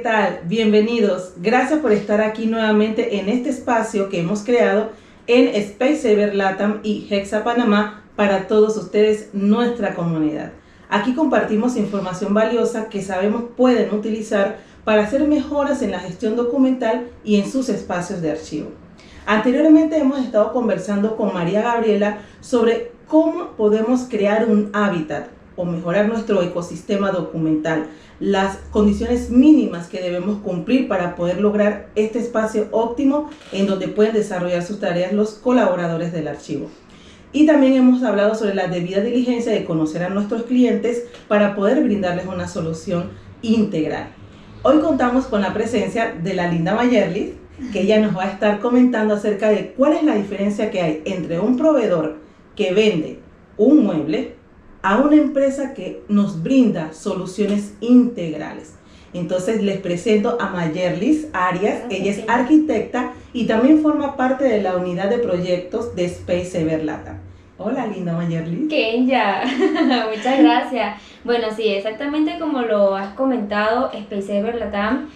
tal? Bienvenidos. Gracias por estar aquí nuevamente en este espacio que hemos creado en Speightsaver LATAM y Hexa Panamá para todos ustedes, nuestra comunidad. Aquí compartimos información valiosa que sabemos pueden utilizar para hacer mejoras en la gestión documental y en sus espacios de archivo. Anteriormente hemos estado conversando con María Gabriela sobre cómo podemos crear un hábitat o mejorar nuestro ecosistema documental, las condiciones mínimas que debemos cumplir para poder lograr este espacio óptimo en donde pueden desarrollar sus tareas los colaboradores del archivo. Y también hemos hablado sobre la debida diligencia de conocer a nuestros clientes para poder brindarles una solución integral. Hoy contamos con la presencia de la linda Mayerlis, que ella nos va a estar comentando acerca de cuál es la diferencia que hay entre un proveedor que vende un mueble a una empresa que nos brinda soluciones integrales. Entonces les presento a Mayerlis Arias. Ella es arquitecta y también forma parte de la unidad de proyectos de Speightsaver LATAM. Hola, linda Mayerlis. Kenya, muchas gracias. Bueno, sí, exactamente como lo has comentado, Speightsaver LATAM,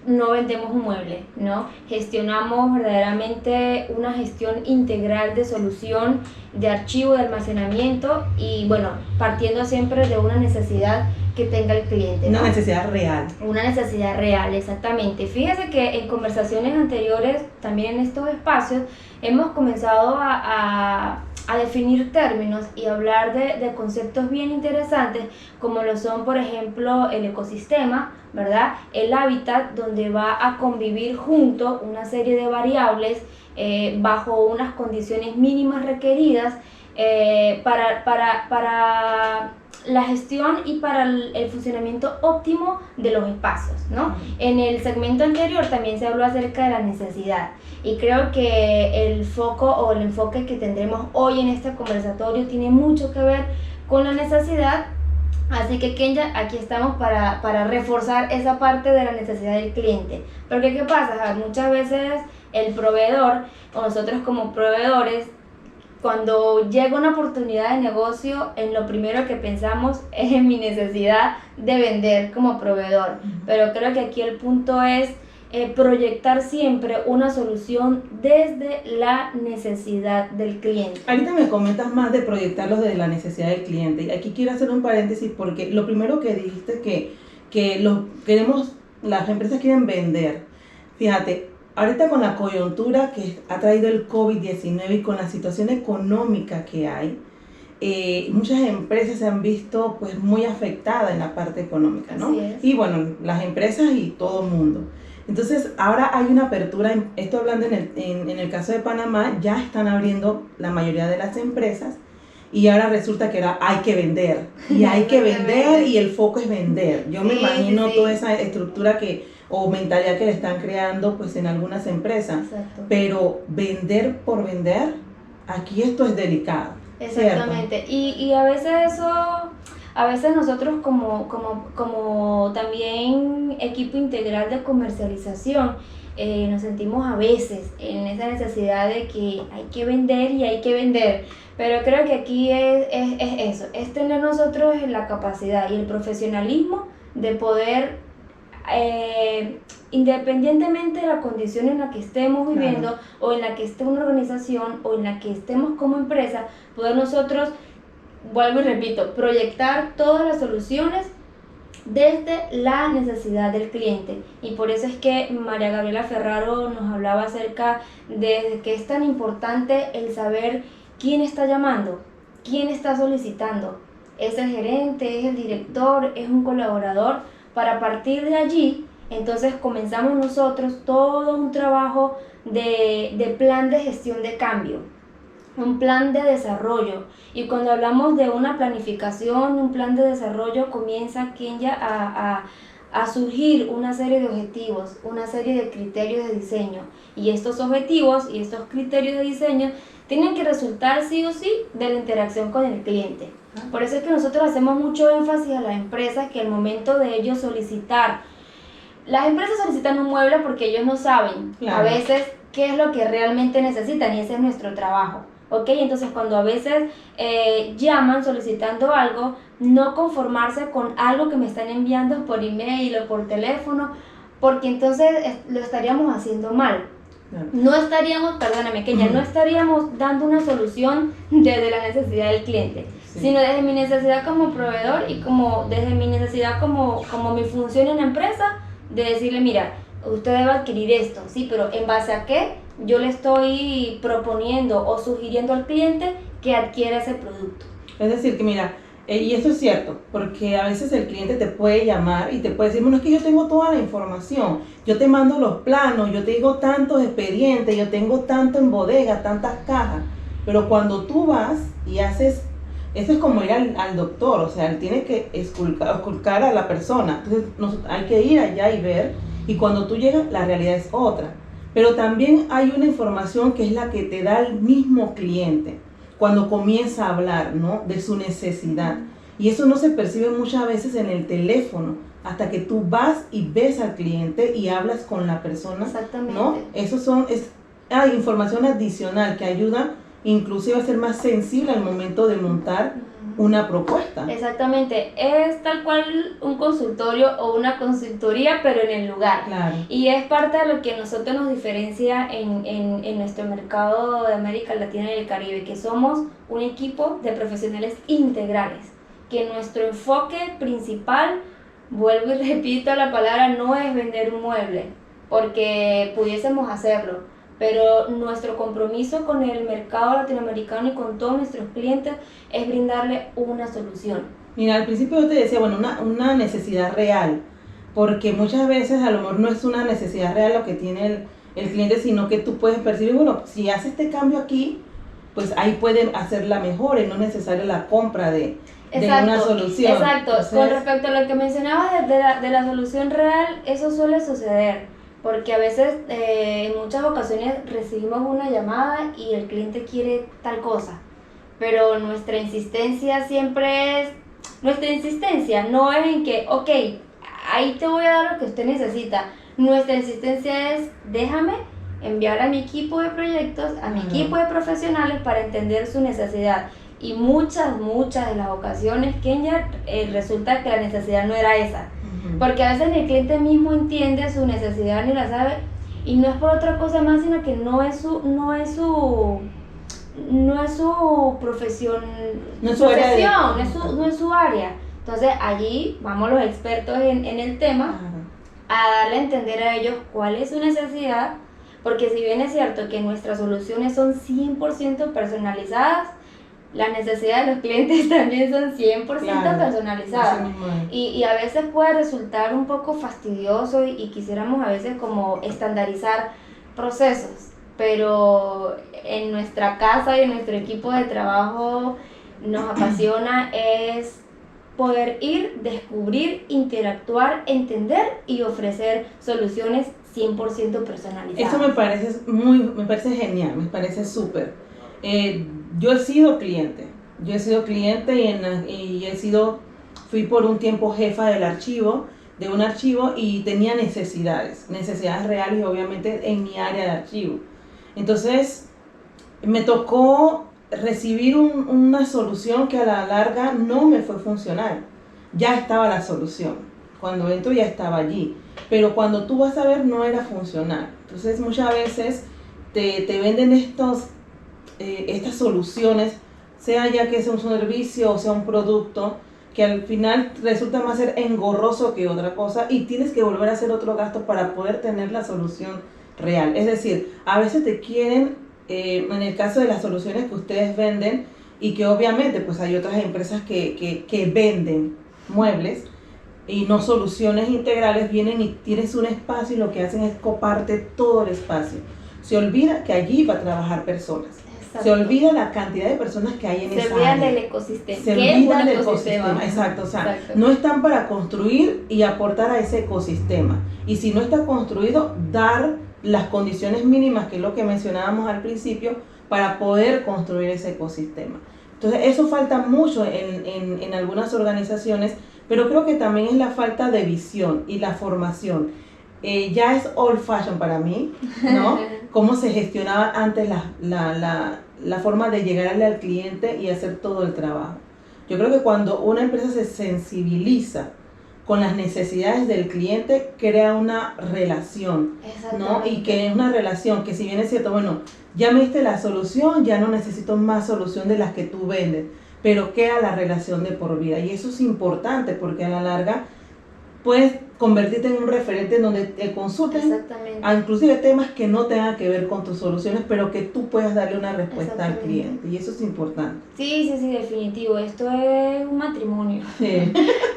no vendemos un mueble, ¿no? Gestionamos verdaderamente una gestión integral de solución, de archivo, de almacenamiento y bueno, partiendo siempre de una necesidad que tenga el cliente, ¿no? Una necesidad real. Una necesidad real, exactamente. Fíjese que en conversaciones anteriores, también en estos espacios, hemos comenzado a definir términos y hablar de conceptos bien interesantes, como lo son, por ejemplo, el ecosistema, ¿verdad? El hábitat, donde va a convivir junto una serie de variables bajo unas condiciones mínimas requeridas para la gestión y para el funcionamiento óptimo de los espacios, ¿no? En el segmento anterior también se habló acerca de la necesidad y creo que el foco o el enfoque que tendremos hoy en este conversatorio tiene mucho que ver con la necesidad. Así que Kenya, aquí estamos para reforzar esa parte de la necesidad del cliente. Porque ¿qué pasa? Muchas veces el proveedor o nosotros como proveedores, cuando llega una oportunidad de negocio, en lo primero que pensamos es en mi necesidad de vender como proveedor. Pero creo que aquí el punto es proyectar siempre una solución desde la necesidad del cliente. Ahorita me comentas más de proyectarlos desde la necesidad del cliente. Y aquí quiero hacer un paréntesis porque lo primero que dijiste es que las empresas quieren vender. Fíjate, ahorita con la coyuntura que ha traído el COVID-19 y con la situación económica que hay, muchas empresas se han visto pues muy afectadas en la parte económica, ¿no? Y bueno, las empresas y todo el mundo. Entonces ahora hay una apertura, estoy hablando en el caso de Panamá, ya están abriendo la mayoría de las empresas y ahora resulta que hay que vender y hay que vender y el foco es vender. Yo me imagino toda esa estructura o mentalidad que le están creando pues en algunas empresas. Exacto. Pero vender por vender, aquí esto es delicado. Exactamente. Y a veces a veces nosotros como también equipo integral de comercialización nos sentimos a veces en esa necesidad de que hay que vender y hay que vender. Pero creo que aquí es eso, es tener nosotros la capacidad y el profesionalismo de poder, independientemente de la condición en la que estemos viviendo, claro, o en la que esté una organización o en la que estemos como empresa, poder nosotros, vuelvo y repito, proyectar todas las soluciones desde la necesidad del cliente. Y por eso es que María Gabriela Ferraro nos hablaba acerca de que es tan importante el saber quién está llamando, quién está solicitando. ¿Es el gerente, es el director, es un colaborador? Para partir de allí, entonces comenzamos nosotros todo un trabajo de plan de gestión de cambio, un plan de desarrollo. Y cuando hablamos de una planificación, un plan de desarrollo, comienza Kenya a surgir una serie de objetivos, una serie de criterios de diseño. Y estos objetivos y estos criterios de diseño tienen que resultar sí o sí de la interacción con el cliente. Por eso es que nosotros hacemos mucho énfasis a las empresas que al momento de ellos solicitar, las empresas solicitan un mueble porque ellos no saben, claro, a veces qué es lo que realmente necesitan, y ese es nuestro trabajo. ¿ok? Entonces cuando a veces llaman solicitando algo, no conformarse con algo que me están enviando por email o por teléfono, porque entonces lo estaríamos haciendo mal. No estaríamos, perdóname, que ya no estaríamos dando una solución desde la necesidad del cliente, sino desde mi necesidad como proveedor y desde mi necesidad como mi función en la empresa, de decirle, mira, usted debe adquirir esto, sí, pero ¿en base a qué? Yo le estoy proponiendo o sugiriendo al cliente que adquiera ese producto. Es decir, que mira, y esto es cierto, porque a veces el cliente te puede llamar y te puede decir, bueno, es que yo tengo toda la información, yo te mando los planos, yo te digo tantos expedientes, yo tengo tanto en bodega, tantas cajas, pero cuando tú vas y haces, eso es como ir al doctor, o sea, él tiene que esculcar a la persona, entonces hay que ir allá y ver, y cuando tú llegas, la realidad es otra. Pero también hay una información que es la que te da el mismo cliente cuando comienza a hablar, ¿no?, de su necesidad. Y eso no se percibe muchas veces en el teléfono, hasta que tú vas y ves al cliente y hablas con la persona. Exactamente. ¿No? Hay información adicional que ayuda inclusive a ser más sensible al momento de montar una propuesta. Exactamente, es tal cual un consultorio o una consultoría, pero en el lugar. Claro. Y es parte de lo que a nosotros nos diferencia en nuestro mercado de América Latina y el Caribe, que somos un equipo de profesionales integrales, que nuestro enfoque principal, vuelvo y repito la palabra, no es vender un mueble, porque pudiésemos hacerlo, pero nuestro compromiso con el mercado latinoamericano y con todos nuestros clientes es brindarle una solución. Mira, al principio yo te decía, bueno, una necesidad real, porque muchas veces a lo mejor no es una necesidad real lo que tiene el cliente, sino que tú puedes percibir, bueno, si hace este cambio aquí, pues ahí pueden hacerla mejor y no es necesaria la compra de una solución. Exacto, entonces, con respecto a lo que mencionabas de la solución real, eso suele suceder. Porque a veces, en muchas ocasiones recibimos una llamada y el cliente quiere tal cosa, pero nuestra insistencia no es en que, ok, ahí te voy a dar lo que usted necesita. Nuestra insistencia es, déjame enviar a mi equipo de proyectos, a mi equipo de profesionales para entender su necesidad. Y muchas de las ocasiones, Kenia, resulta que la necesidad no era esa. Porque a veces el cliente mismo entiende su necesidad ni la sabe, y no es por otra cosa más, sino que no es su profesión, no es su área. Entonces allí vamos los expertos en el tema a darle a entender a ellos cuál es su necesidad, porque si bien es cierto que nuestras soluciones son 100% personalizadas, las necesidades de los clientes también son 100% personalizadas. Y a veces puede resultar un poco fastidioso y quisiéramos a veces como estandarizar procesos, pero en nuestra casa y en nuestro equipo de trabajo nos apasiona es poder ir, descubrir, interactuar, entender y ofrecer soluciones 100% personalizadas. Eso me parece genial, me parece súper. Yo he sido cliente y fui por un tiempo jefa de un archivo y tenía necesidades reales, obviamente en mi área de archivo. Entonces me tocó recibir una solución que a la larga no me fue funcional. Ya estaba la solución, cuando entro ya estaba allí, pero cuando tú vas a ver no era funcional. Entonces muchas veces te venden estas soluciones, sea ya que sea un servicio o sea un producto, que al final resulta más ser engorroso que otra cosa y tienes que volver a hacer otro gasto para poder tener la solución real. Es decir, a veces te quieren, en el caso de las soluciones que ustedes venden, y que obviamente pues hay otras empresas que venden muebles y no soluciones integrales, vienen y tienes un espacio y lo que hacen es coparte todo el espacio. Se olvida que allí va a trabajar personas. Exacto. Se olvida la cantidad de personas que hay en esa área. Se olvidan del ecosistema. Se olvidan del ecosistema. Exacto, o sea, no están para construir y aportar a ese ecosistema. Y si no está construido, dar las condiciones mínimas, que es lo que mencionábamos al principio, para poder construir ese ecosistema. Entonces, eso falta mucho en algunas organizaciones, pero creo que también es la falta de visión y la formación. ya es old fashion para mí, ¿no? Cómo se gestionaba antes la forma de llegarle al cliente y hacer todo el trabajo. Yo creo que cuando una empresa se sensibiliza con las necesidades del cliente, crea una relación, ¿no? Y que es una relación que, si bien es cierto, bueno, ya me diste la solución, ya no necesito más solución de las que tú vendes, pero queda la relación de por vida. Y eso es importante porque a la larga puedes convertirte en un referente en donde te consulten a inclusive temas que no tengan que ver con tus soluciones, pero que tú puedas darle una respuesta al cliente, y eso es importante. Sí, definitivo. Esto es un matrimonio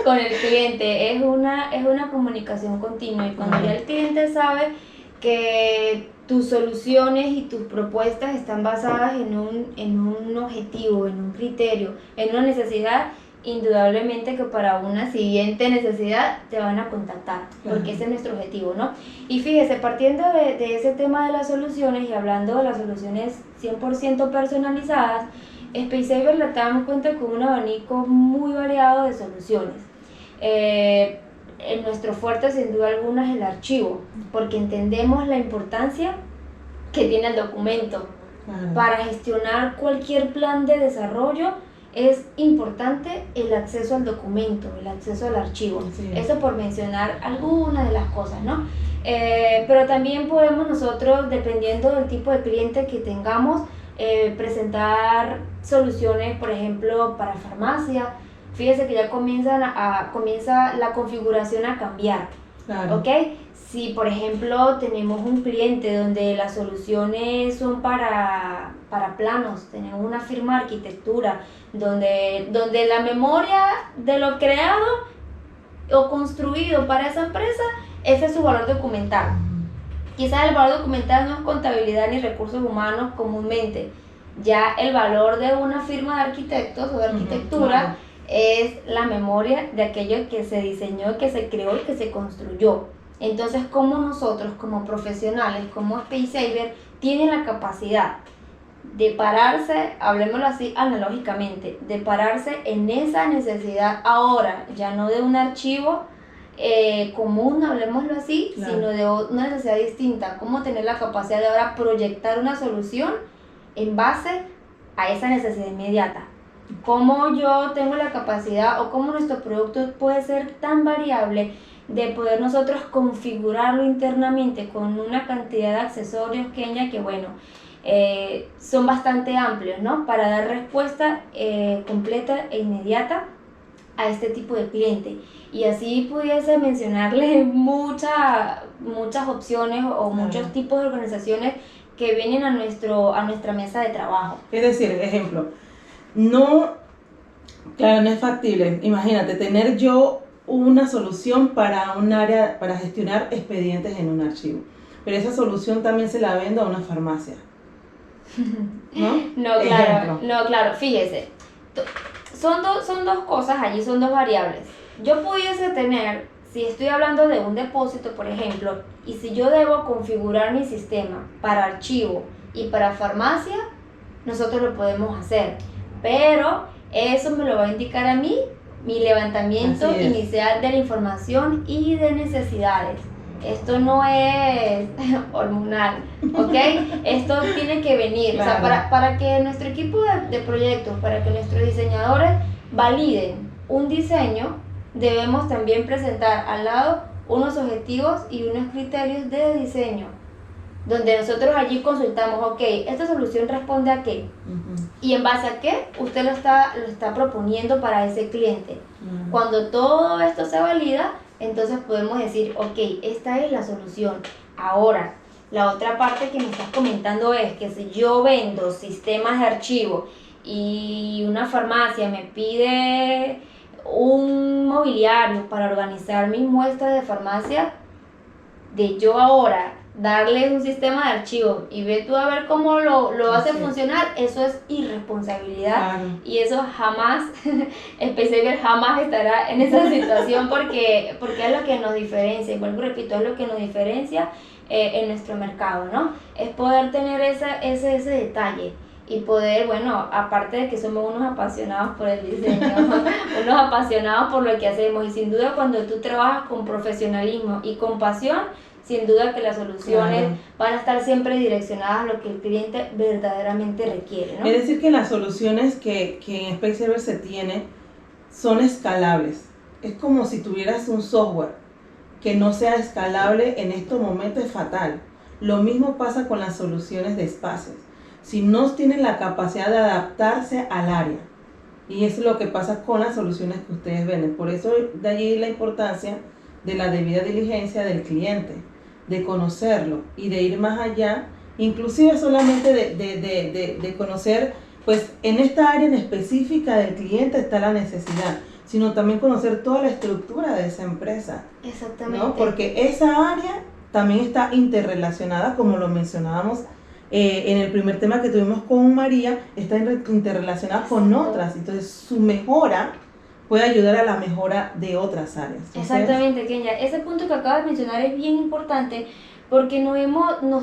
con el cliente, es una comunicación continua, y cuando ya el cliente sabe que tus soluciones y tus propuestas están basadas en un objetivo, en un criterio, en una necesidad, indudablemente que para una siguiente necesidad te van a contactar, porque ese es nuestro objetivo, ¿no? Y fíjese, partiendo de ese tema de las soluciones y hablando de las soluciones 100% personalizadas, Speysavers Latam cuenta con un abanico muy variado de soluciones. En nuestro fuerte, sin duda alguna, es el archivo, porque entendemos la importancia que tiene el documento. Para gestionar cualquier plan de desarrollo es importante el acceso al documento, el acceso al archivo. Eso por mencionar algunas de las cosas, ¿no? Pero también podemos nosotros, dependiendo del tipo de cliente que tengamos, presentar soluciones, por ejemplo, para farmacia. Fíjese que ya comienza la configuración a cambiar, ¿ok? Si, por ejemplo, tenemos un cliente donde las soluciones son para planos, tenemos una firma de arquitectura, donde la memoria de lo creado o construido para esa empresa, ese es su valor documental. Quizás el valor documental no es contabilidad ni recursos humanos comúnmente. Ya el valor de una firma de arquitectos o de arquitectura es la memoria de aquello que se diseñó, que se creó y que se construyó. Entonces, como nosotros, como profesionales, como Speysavers, tienen la capacidad de pararse, hablemoslo así analógicamente, de pararse en esa necesidad ahora, ya no de un archivo común, hablemoslo así, sino de una necesidad distinta. Cómo tener la capacidad de ahora proyectar una solución en base a esa necesidad inmediata. Cómo yo tengo la capacidad, o cómo nuestro producto puede ser tan variable, de poder nosotros configurarlo internamente con una cantidad de accesorios que bueno, son bastante amplios, ¿no? Para dar respuesta completa e inmediata a este tipo de cliente. Y así pudiese mencionarle muchas opciones o muchos tipos de organizaciones que vienen a nuestra mesa de trabajo. Es decir, ejemplo, no es factible, imagínate, tener yo una solución para un área, para gestionar expedientes en un archivo, pero esa solución también se la vendo a una farmacia, ¿no? No, claro, fíjese, son dos cosas allí, son dos variables. Yo pudiese tener, si estoy hablando de un depósito, por ejemplo, y si yo debo configurar mi sistema para archivo y para farmacia, nosotros lo podemos hacer, pero eso me lo va a indicar a mí mi levantamiento inicial de la información y de necesidades. Esto no es hormonal, ¿ok? Esto tiene que venir, o sea, para que nuestro equipo de proyectos, para que nuestros diseñadores validen un diseño, debemos también presentar al lado unos objetivos y unos criterios de diseño, donde nosotros allí consultamos, ok, esta solución responde a qué, y en base a qué usted lo está proponiendo para ese cliente. Cuando todo esto se valida, entonces podemos decir, ok, esta es la solución. Ahora, la otra parte que me estás comentando es que si yo vendo sistemas de archivo y una farmacia me pide un mobiliario para organizar mis muestras de farmacia, de yo ahora darle un sistema de archivo y ve tú a ver cómo lo hace funcionar, eso es irresponsabilidad. Y eso jamás, Speysavers jamás estará en esa situación porque es lo que nos diferencia, y vuelvo y repito, es lo que nos diferencia en nuestro mercado, ¿no? Es poder tener ese detalle y poder, bueno, aparte de que somos unos apasionados por el diseño, unos apasionados por lo que hacemos, y sin duda cuando tú trabajas con profesionalismo y con pasión, sin duda que las soluciones Claro. van a estar siempre direccionadas a lo que el cliente verdaderamente requiere, ¿no? Es decir, que las soluciones que en Specsavers se tiene son escalables. Es como si tuvieras un software que no sea escalable en estos momentos, es fatal. Lo mismo pasa con las soluciones de espacios. Si no tienen la capacidad de adaptarse al área. Y eso es lo que pasa con las soluciones que ustedes venden. Por eso de allí la importancia de la debida diligencia del cliente, de conocerlo y de ir más allá, inclusive solamente de conocer, pues en esta área en específica del cliente está la necesidad, sino también conocer toda la estructura de esa empresa, Exactamente. ¿no? Porque esa área también está interrelacionada, como lo mencionábamos en el primer tema que tuvimos con María, está interrelacionada con otras, entonces su mejora puede ayudar a la mejora de otras áreas. Entonces, Exactamente, Kenya. Ese punto que acabas de mencionar es bien importante porque nos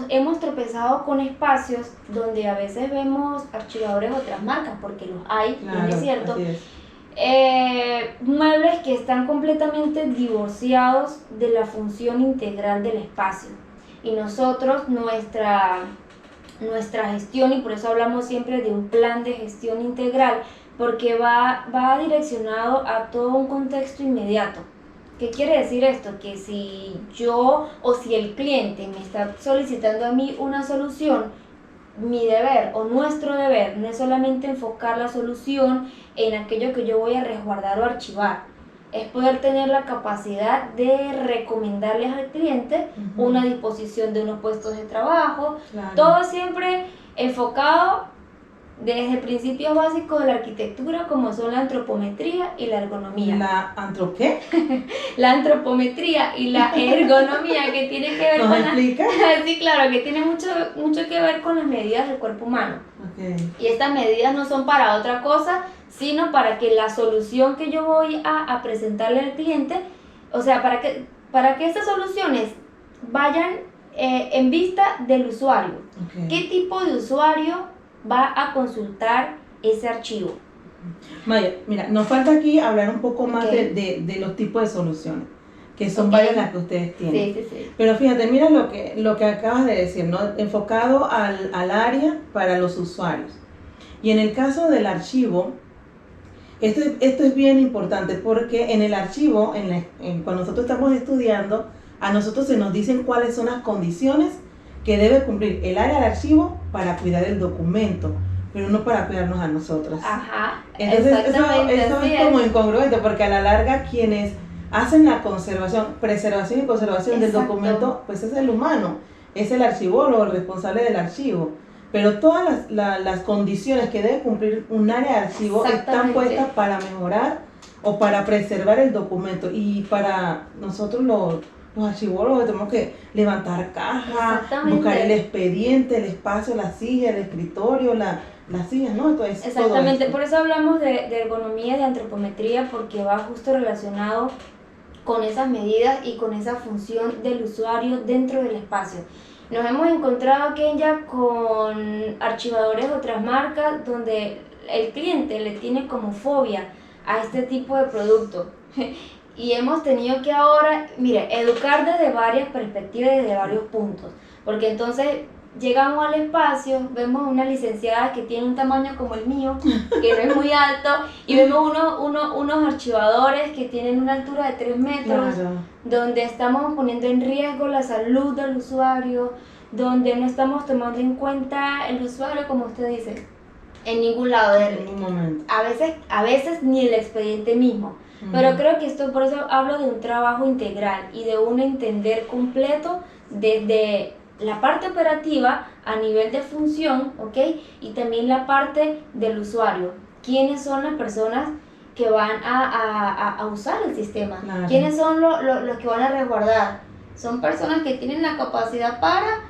hemos tropezado con espacios donde a veces vemos archivadores de otras marcas, porque los hay, claro, bien es cierto. así es. Muebles que están completamente divorciados de la función integral del espacio. Y nosotros, nuestra gestión, y por eso hablamos siempre de un plan de gestión integral, porque va direccionado a todo un contexto inmediato. ¿Qué quiere decir esto? Que si yo o si el cliente me está solicitando a mí una solución, mi deber o nuestro deber no es solamente enfocar la solución en aquello que yo voy a resguardar o archivar, es poder tener la capacidad de recomendarles al cliente una disposición de unos puestos de trabajo, Claro. todo siempre enfocado desde principios básicos de la arquitectura, como son la antropometría y la ergonomía. ¿Qué? La antropometría y la ergonomía, que tiene que ver ¿Nos con explica? Sí, claro, que tiene mucho que ver con las medidas del cuerpo humano. Okay. Y estas medidas no son para otra cosa, sino para que la solución que yo voy a presentarle al cliente, o sea, para que estas soluciones vayan en vista del usuario. Okay. ¿Qué tipo de usuario va a consultar ese archivo? Maya, mira, nos falta aquí hablar un poco más Okay. de los tipos de soluciones, que son Okay. varias las que ustedes tienen. Sí. Pero fíjate, mira lo que acabas de decir, ¿no? Enfocado al área para los usuarios. Y en el caso del archivo, esto es bien importante porque en el archivo, cuando nosotros estamos estudiando, a nosotros se nos dicen cuáles son las condiciones que debe cumplir el área del archivo para cuidar el documento, pero no para cuidarnos a nosotros. Ajá, Entonces exactamente, eso así es como incongruente, porque a la larga quienes hacen la preservación y conservación del Exacto. documento, pues es el humano, es el archivólogo, el responsable del archivo. Pero todas las condiciones que debe cumplir un área de archivo están Exactamente. puestas para mejorar o para preservar el documento. Y para nosotros los archivólogos tenemos que levantar cajas, Exactamente. buscar el expediente, el espacio, la silla, el escritorio, las sillas, ¿no? Entonces, Exactamente, todo esto. por eso hablamos de ergonomía y de antropometría, porque va justo relacionado con esas medidas y con esa función del usuario dentro del espacio. Nos hemos encontrado, Kenya, con archivadores de otras marcas donde el cliente le tiene como fobia a este tipo de producto. Y hemos tenido que ahora, mire, educar desde varias perspectivas, desde varios puntos. Porque entonces llegamos al espacio, vemos una licenciada que tiene un tamaño como el mío, que no es muy alto, y vemos unos archivadores que tienen una altura de 3 metros, Claro. donde estamos poniendo en riesgo la salud del usuario, donde no estamos tomando en cuenta el usuario, como usted dice, en ningún lado. En ningún momento. A veces ni el expediente mismo. Pero creo que esto, por eso hablo de un trabajo integral y de un entender completo desde la parte operativa a nivel de función, ¿ok? Y también la parte del usuario. ¿Quiénes son las personas que van a usar el sistema? Claro. ¿Quiénes son los que van a resguardar? ¿Son personas que tienen la capacidad para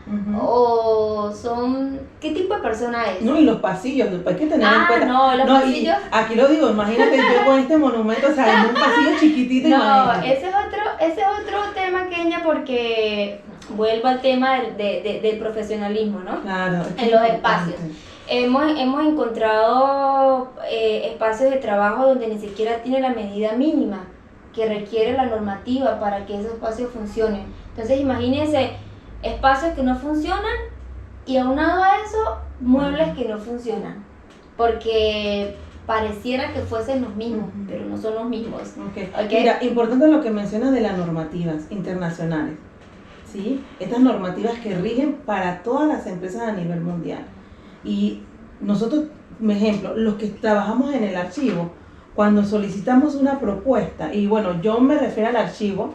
o son... ¿Qué tipo de persona es? No, y los pasillos, hay que tener en cuenta. No, los pasillos... Y aquí lo digo, imagínate yo con este monumento, o sea, en un pasillo chiquitito, No, imagínate. ese es otro tema, Kenia, porque vuelvo al tema del profesionalismo, ¿no? Claro. En los espacios. Hemos encontrado espacios de trabajo donde ni siquiera tiene la medida mínima que requiere la normativa para que esos espacios funcionen. Entonces imagínense espacios que no funcionan y aunado a eso, muebles que no funcionan, porque pareciera que fuesen los mismos, pero no son los mismos. Okay. Mira, importante lo que mencionas de las normativas internacionales, ¿sí? Estas normativas que rigen para todas las empresas a nivel mundial. Y nosotros, por ejemplo, los que trabajamos en el archivo, cuando solicitamos una propuesta, y bueno, yo me refiero al archivo,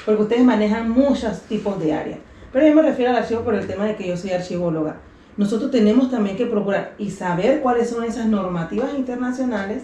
porque ustedes manejan muchos tipos de áreas, pero yo me refiero al archivo por el tema de que yo soy archivóloga. Nosotros tenemos también que procurar y saber cuáles son esas normativas internacionales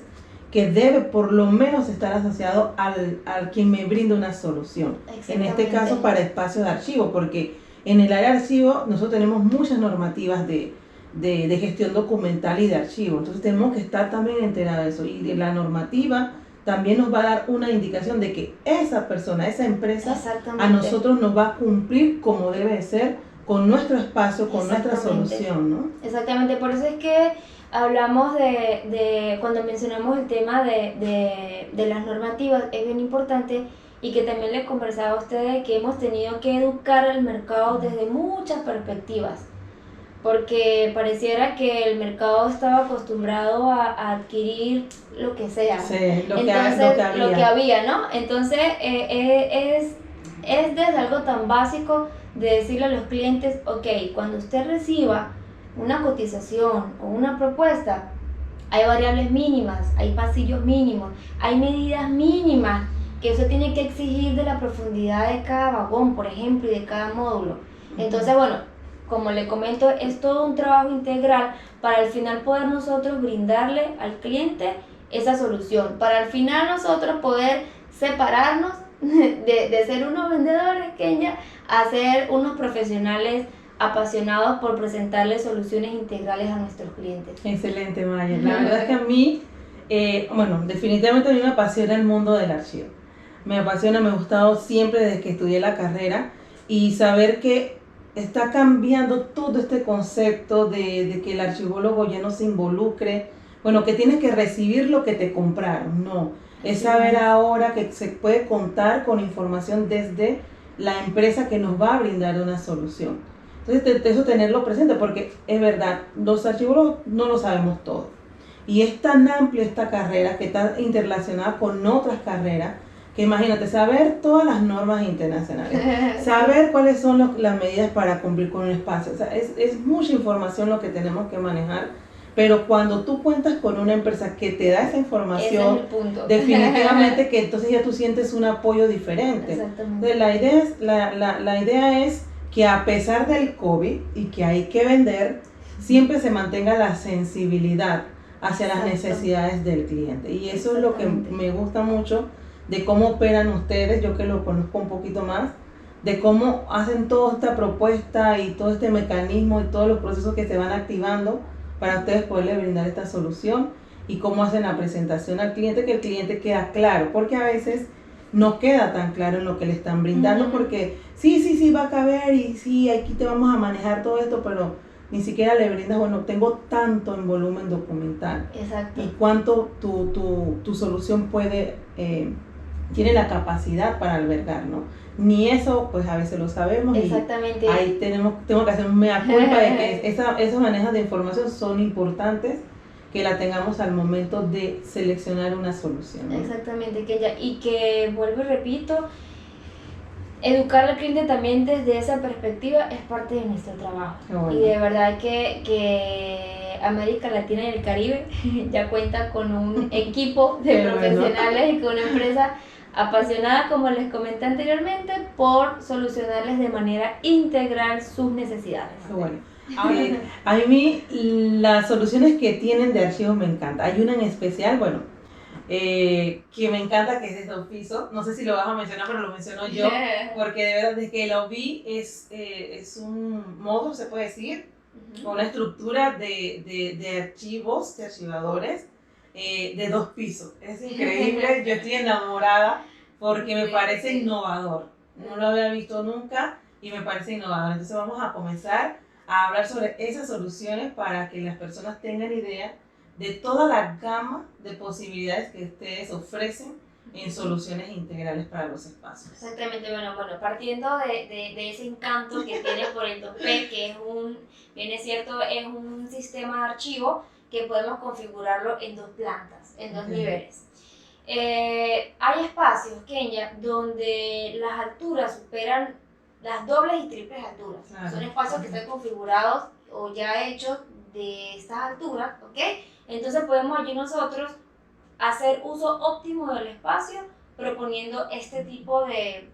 que debe por lo menos estar asociado al quien me brinda una solución. En este caso para espacios de archivo, porque en el área de archivo nosotros tenemos muchas normativas de gestión documental y de archivo. Entonces tenemos que estar también enterados de eso. Y de la normativa también nos va a dar una indicación de que esa persona, esa empresa, a nosotros nos va a cumplir como debe de ser, con nuestro espacio, con nuestra solución, ¿no? Exactamente, por eso es que hablamos cuando mencionamos el tema de las normativas, es bien importante, y que también les conversaba a ustedes que hemos tenido que educar al mercado desde muchas perspectivas, porque pareciera que el mercado estaba acostumbrado a adquirir lo que sea, sí, lo que había, ¿no? Entonces es desde algo tan básico de decirle a los clientes, ok, cuando usted reciba una cotización o una propuesta, hay variables mínimas, hay pasillos mínimos, hay medidas mínimas que eso tiene que exigir de la profundidad de cada vagón, por ejemplo, y de cada módulo. Entonces, bueno, como le comento, es todo un trabajo integral para al final poder nosotros brindarle al cliente esa solución, para al final nosotros poder separarnos de ser unos vendedores, Kenia, a ser unos profesionales apasionados por presentarles soluciones integrales a nuestros clientes. Excelente, Maya. La verdad es que a mí, bueno, definitivamente a mí me apasiona el mundo del archivo. Me apasiona, me ha gustado siempre desde que estudié la carrera, y saber que está cambiando todo este concepto de que el archivólogo ya no se involucre, bueno, que tienes que recibir lo que te compraron, no. Es saber ahora que se puede contar con información desde la empresa que nos va a brindar una solución. Entonces, eso tenerlo presente, porque es verdad, los archivólogos no lo sabemos todo. Y es tan amplia esta carrera que está interrelacionada con otras carreras, que imagínate, saber todas las normas internacionales, saber cuáles son las medidas para cumplir con un espacio. O sea, es mucha información lo que tenemos que manejar. Pero cuando tú cuentas con una empresa que te da esa información, ese es el punto. Definitivamente que entonces ya tú sientes un apoyo diferente. Exactamente. Entonces, la idea es que a pesar del COVID y que hay que vender, siempre se mantenga la sensibilidad hacia las necesidades del cliente. Y eso es lo que me gusta mucho de cómo operan ustedes, yo que lo conozco un poquito más, de cómo hacen toda esta propuesta y todo este mecanismo y todos los procesos que se van activando para ustedes poderle brindar esta solución, y cómo hacen la presentación al cliente, que el cliente queda claro, porque a veces no queda tan claro en lo que le están brindando, porque sí va a caber y sí, aquí te vamos a manejar todo esto, pero ni siquiera le brindas, bueno, tengo tanto en volumen documental. Exacto. Y cuánto tu solución puede, tiene la capacidad para albergar, ¿no? Ni eso, pues a veces lo sabemos. Exactamente. Y ahí tengo que hacer un mea culpa de que esos manejos de información son importantes, que la tengamos al momento de seleccionar una solución, ¿no? Exactamente, y que vuelvo y repito, educar al cliente también desde esa perspectiva es parte de nuestro trabajo. Bueno. Y de verdad que América Latina y el Caribe ya cuenta con un equipo de profesionales y con una empresa apasionada, como les comenté anteriormente, por solucionarles de manera integral sus necesidades. Bueno. A mí las soluciones que tienen de archivos me encantan. Hay una en especial, bueno, que me encanta, que es de Ofiso. No sé si lo vas a mencionar, pero lo menciono yo, porque de verdad desde que lo vi es un módulo, se puede decir, con una estructura de archivos, de archivadores, de 2 pisos. Es increíble, yo estoy enamorada porque me parece innovador. No lo había visto nunca y me parece innovador. Entonces vamos a comenzar a hablar sobre esas soluciones para que las personas tengan idea de toda la gama de posibilidades que ustedes ofrecen en soluciones integrales para los espacios. Exactamente, bueno, partiendo de ese encanto que tiene por el 2P, que bien es cierto, es un sistema de archivo que podemos configurarlo en 2 plantas, en 2 niveles. Hay espacios, Kenia, donde las alturas superan las dobles y triples alturas. Claro. Son espacios que están configurados o ya hechos de estas alturas, ¿ok? Entonces podemos allí nosotros hacer uso óptimo del espacio proponiendo este tipo de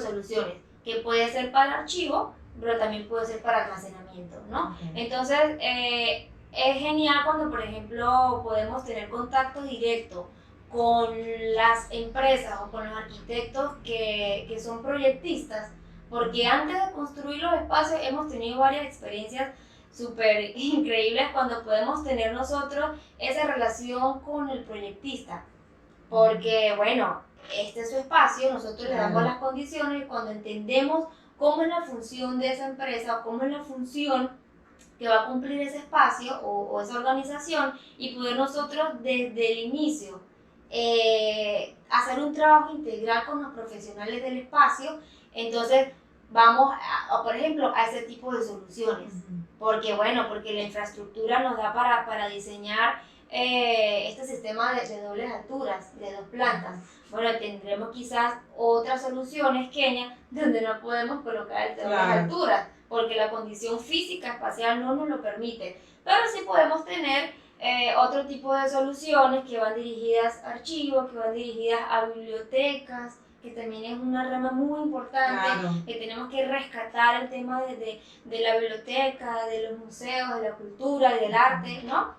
soluciones, que puede ser para archivo, pero también puede ser para almacenamiento, ¿no? Okay. Entonces, es genial cuando, por ejemplo, podemos tener contacto directo con las empresas o con los arquitectos que son proyectistas, porque antes de construir los espacios hemos tenido varias experiencias súper increíbles cuando podemos tener nosotros esa relación con el proyectista, porque bueno, este es su espacio, nosotros le damos las condiciones y cuando entendemos cómo es la función de esa empresa o cómo es la función que va a cumplir ese espacio o esa organización y poder nosotros desde el inicio hacer un trabajo integral con los profesionales del espacio, entonces vamos, por ejemplo, a ese tipo de soluciones. Porque la infraestructura nos da para diseñar este sistema de dobles alturas, de 2 plantas. Bueno, tendremos quizás otras soluciones, Kenia, donde no podemos colocar el de dobles alturas, porque la condición física espacial no nos lo permite. Pero sí podemos tener otro tipo de soluciones que van dirigidas a archivos, que van dirigidas a bibliotecas, que también es una rama muy importante, que tenemos que rescatar el tema de la biblioteca, de los museos, de la cultura y del arte, ¿no?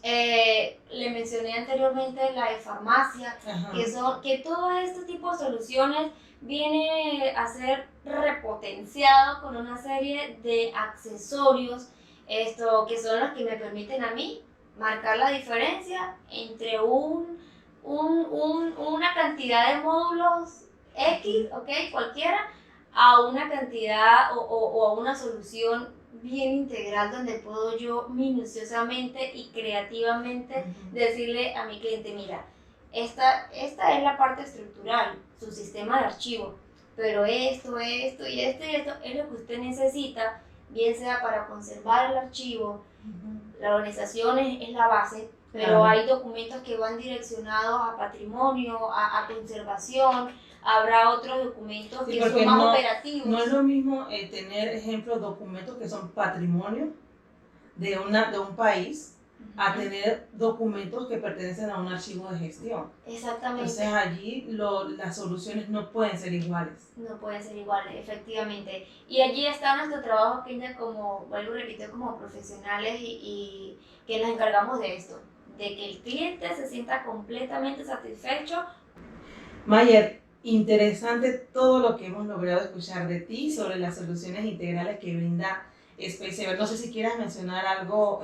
Le mencioné anteriormente la de farmacia, que todo este tipo de soluciones viene a ser repotenciado con una serie de accesorios, que son los que me permiten a mí marcar la diferencia entre una cantidad de módulos X, ¿ok? Cualquiera, a una cantidad o a una solución bien integral donde puedo yo minuciosamente y creativamente decirle a mi cliente, mira, esta es la parte estructural, su sistema de archivo, pero esto y esto es lo que usted necesita, bien sea para conservar el archivo, la organización es la base, pero hay documentos que van direccionados a patrimonio, a conservación, habrá otros documentos que son más operativos. No es lo mismo tener, ejemplo, documentos que son patrimonio de un país, a tener documentos que pertenecen a un archivo de gestión. Exactamente. Entonces allí las soluciones no pueden ser iguales. No pueden ser iguales, efectivamente. Y allí está nuestro trabajo, Kenia, vuelvo y repito, como profesionales y que nos encargamos de esto, de que el cliente se sienta completamente satisfecho. Mayer, interesante todo lo que hemos logrado escuchar de ti sobre las soluciones integrales que brinda SpaceSaver. No sé si quieras mencionar algo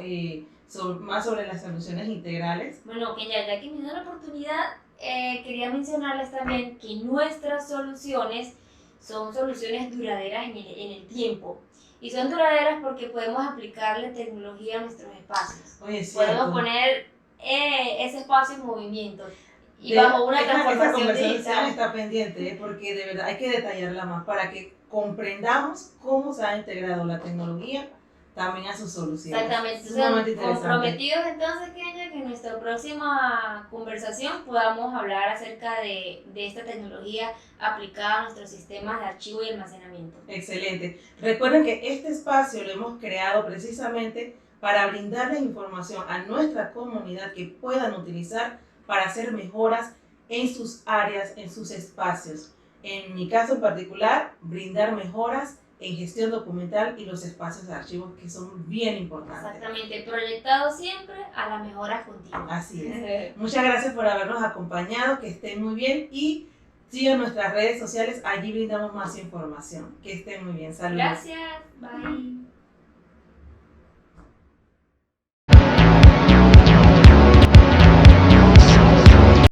más sobre las soluciones integrales. Bueno, Kenia, ya que me dio la oportunidad, quería mencionarles también que nuestras soluciones son soluciones duraderas en el tiempo. Y son duraderas porque podemos aplicarle tecnología a nuestros espacios. Oye, podemos poner ese espacio en movimiento. Y bajo una transformación esta conversación digital. Está pendiente, porque de verdad hay que detallarla más para que comprendamos cómo se ha integrado la tecnología también a sus soluciones. Exactamente. Comprometidos entonces, Kenia, que en nuestra próxima conversación podamos hablar acerca de esta tecnología aplicada a nuestros sistemas de archivo y almacenamiento. Excelente. Recuerden que este espacio lo hemos creado precisamente para brindarles información a nuestra comunidad que puedan utilizar para hacer mejoras en sus áreas, en sus espacios. En mi caso en particular, brindar mejoras en gestión documental y los espacios de archivos, que son bien importantes. Exactamente, proyectado siempre a la mejora continua. Así es. Muchas gracias por habernos acompañado, que estén muy bien y sigan nuestras redes sociales, allí brindamos más información. Que estén muy bien, saludos. Gracias, bye.